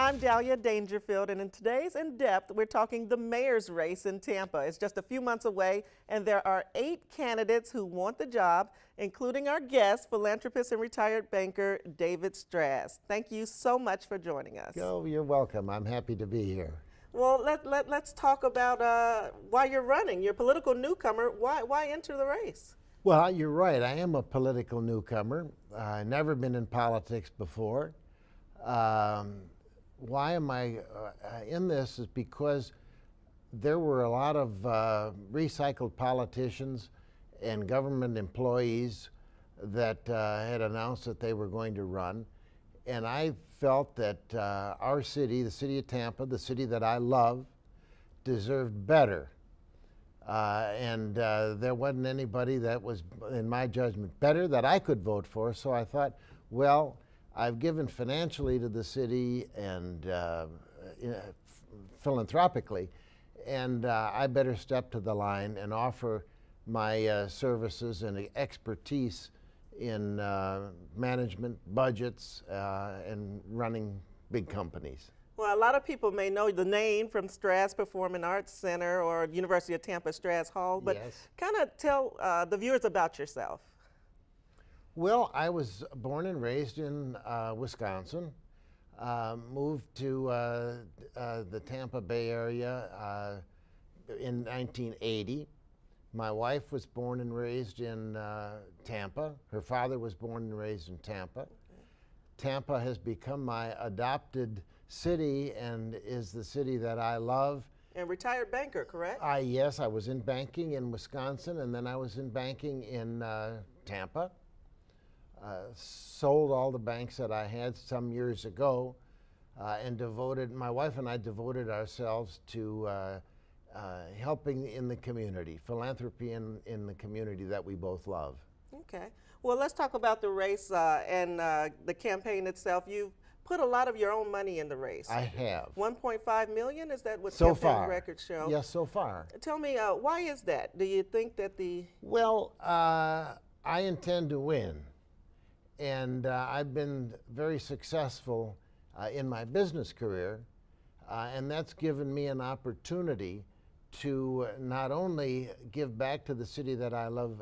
I'm Dalia Dangerfield, and in today's In Depth, we're talking the mayor's race in Tampa. It's just a few months away, and there are 8 candidates who want the job, including our guest, philanthropist and retired banker, David Straz. Thank you so much for joining us. Oh, you're welcome. I'm happy to be here. Well, let's talk about why you're running. You're a political newcomer. Why enter the race? Well, you're right. I am a political newcomer. I've never been in politics before. Why am I in this is because there were a lot of recycled politicians and government employees that had announced that they were going to run. And I felt that our city, the city of Tampa, the city that I love, deserved better. There wasn't anybody that was, in my judgment, better that I could vote for. So I thought, well, I've given financially to the city and philanthropically, and I better step to the line and offer my services and expertise in management, budgets, and running big companies. Well, a lot of people may know the name from Straz Performing Arts Center or University of Tampa Straz Hall, but yes. Kind of tell the viewers about yourself. Well, I was born and raised in Wisconsin, moved to the Tampa Bay area in 1980. My wife was born and raised in Tampa. Her father was born and raised in Tampa. Okay. Tampa has become my adopted city and is the city that I love. And retired banker, correct? Yes, I was in banking in Wisconsin, and then I was in banking in Tampa. Sold all the banks that I had some years ago and my wife and I devoted ourselves to helping in the community, philanthropy in the community that we both love. Okay. Well, let's talk about the race and the campaign itself. You've put a lot of your own money in the race. I have. 1.5 million, is that what so campaign far. records show? Yes, so far. Tell me, why is that? Do you think that the... Well, I intend to win. And I've been very successful in my business career, and that's given me an opportunity to not only give back to the city that I love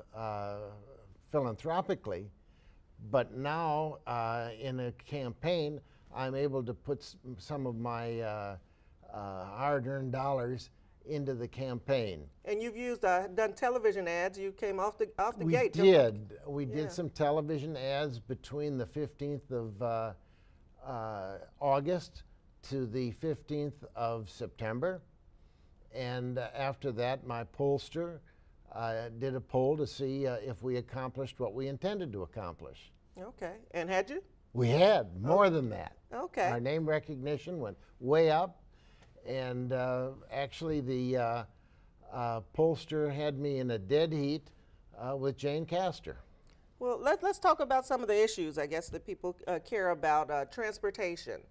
philanthropically, but now in a campaign, I'm able to put some of my hard-earned dollars into the campaign. And you've used done television ads. You came off the gate. We did some television ads between the 15th of August to the 15th of September. And after that, my pollster did a poll to see if we accomplished what we intended to accomplish. Okay. And had you? We had more than that. Okay. Our name recognition went way up. And actually, the pollster had me in a dead heat with Jane Castor. Well, let's talk about some of the issues, I guess, that people care about. Transportation.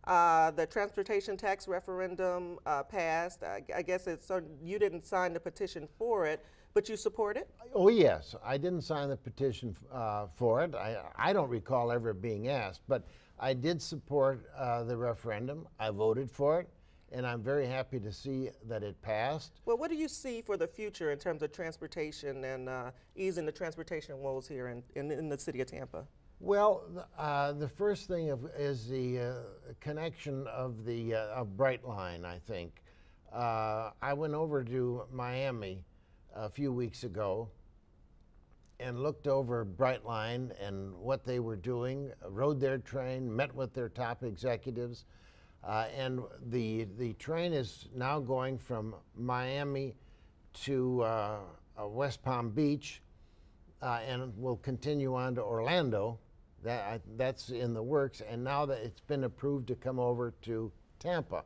The transportation tax referendum passed. I guess you didn't sign the petition for it, but you support it? Oh, yes. I didn't sign the petition for it. I don't recall ever being asked, but I did support the referendum. I voted for it. And I'm very happy to see that it passed. Well, what do you see for the future in terms of transportation and easing the transportation woes here in the city of Tampa? Well, the first thing is the connection of Brightline, I think. I went over to Miami a few weeks ago and looked over Brightline and what they were doing, rode their train, met with their top executives. And the train is now going from Miami to West Palm Beach and will continue on to Orlando. That's in the works. And now that it's been approved to come over to Tampa.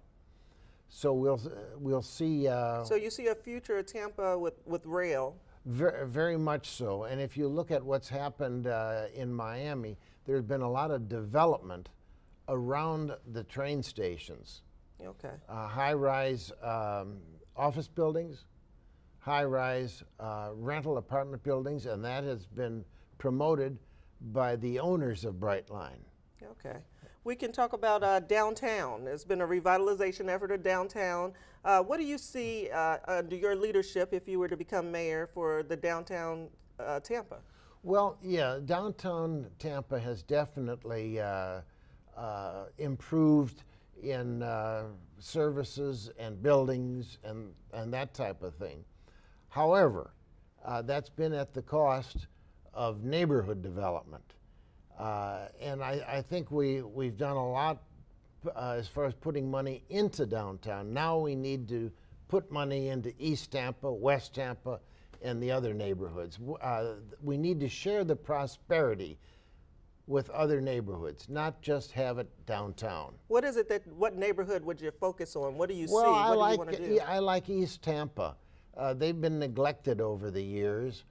So we'll see. So you see a future of Tampa with rail? Very, very much so. And if you look at what's happened in Miami, there's been a lot of development around the train stations. Okay. High-rise office buildings, high-rise rental apartment buildings, and that has been promoted by the owners of Brightline. Okay. we can talk about downtown. There's been a revitalization effort of downtown. What do you see under your leadership if you were to become mayor for the downtown Tampa? Well, yeah, downtown Tampa has definitely improved in services and buildings and that type of thing. However, that's been at the cost of neighborhood development. And I think we've done a lot as far as putting money into downtown. Now we need to put money into East Tampa, West Tampa, and the other neighborhoods. We need to share the prosperity with other neighborhoods, not just have it downtown. What is it what neighborhood would you focus on? What do you see? Well, What do you want to do? I like East Tampa. They've been neglected over the years,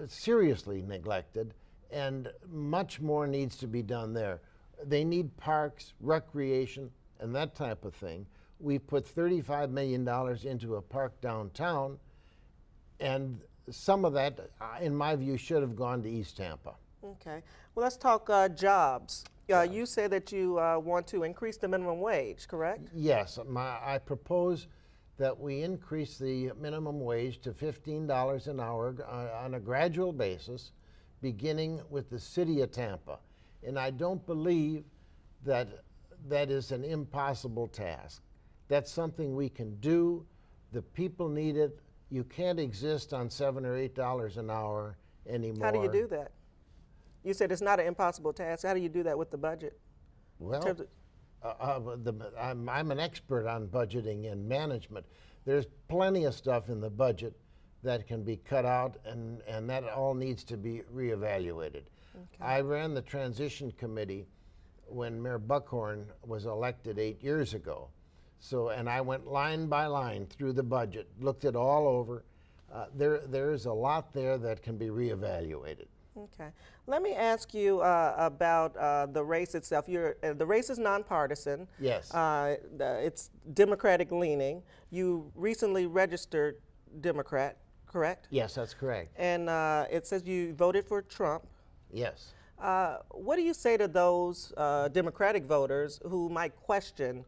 seriously neglected, and much more needs to be done there. They need parks, recreation, and that type of thing. We put $35 million into a park downtown, and some of that, in my view, should have gone to East Tampa. Okay. Well, let's talk jobs. You say that you want to increase the minimum wage, correct? Yes. I propose that we increase the minimum wage to $15 an hour on a gradual basis, beginning with the city of Tampa. And I don't believe that that is an impossible task. That's something we can do. The people need it. You can't exist on $7 or $8 an hour anymore. How do you do that? You said it's not an impossible task. How do you do that with the budget? Well, I'm an expert on budgeting and management. There's plenty of stuff in the budget that can be cut out, and that all needs to be reevaluated. Okay. I ran the transition committee when Mayor Buckhorn was elected 8 years ago. And I went line by line through the budget, looked it all over. There's a lot there that can be reevaluated. Okay. Let me ask you about the race itself. The race is nonpartisan. Yes. It's Democratic leaning. You recently registered Democrat, correct? Yes, that's correct. And it says you voted for Trump. Yes. What do you say to those Democratic voters who might question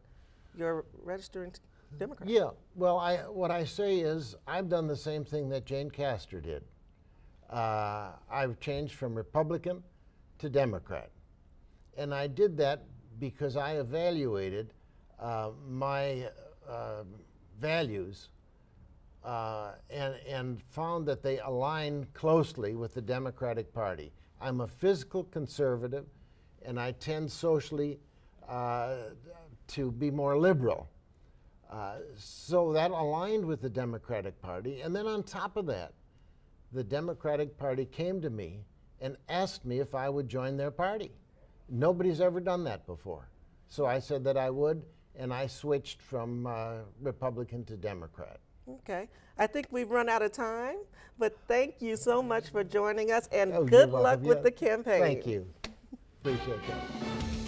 your registering Democrat? Yeah. Well, what I say is I've done the same thing that Jane Castor did. I've changed from Republican to Democrat. And I did that because I evaluated my values and found that they align closely with the Democratic Party. I'm a physical conservative, and I tend socially to be more liberal. So that aligned with the Democratic Party. And then on top of that, the Democratic Party came to me and asked me if I would join their party. Nobody's ever done that before. So I said that I would, and I switched from Republican to Democrat. Okay. I think we've run out of time, but thank you so much for joining us, and Oh, good you're luck welcome. with the campaign. Thank you. Appreciate that.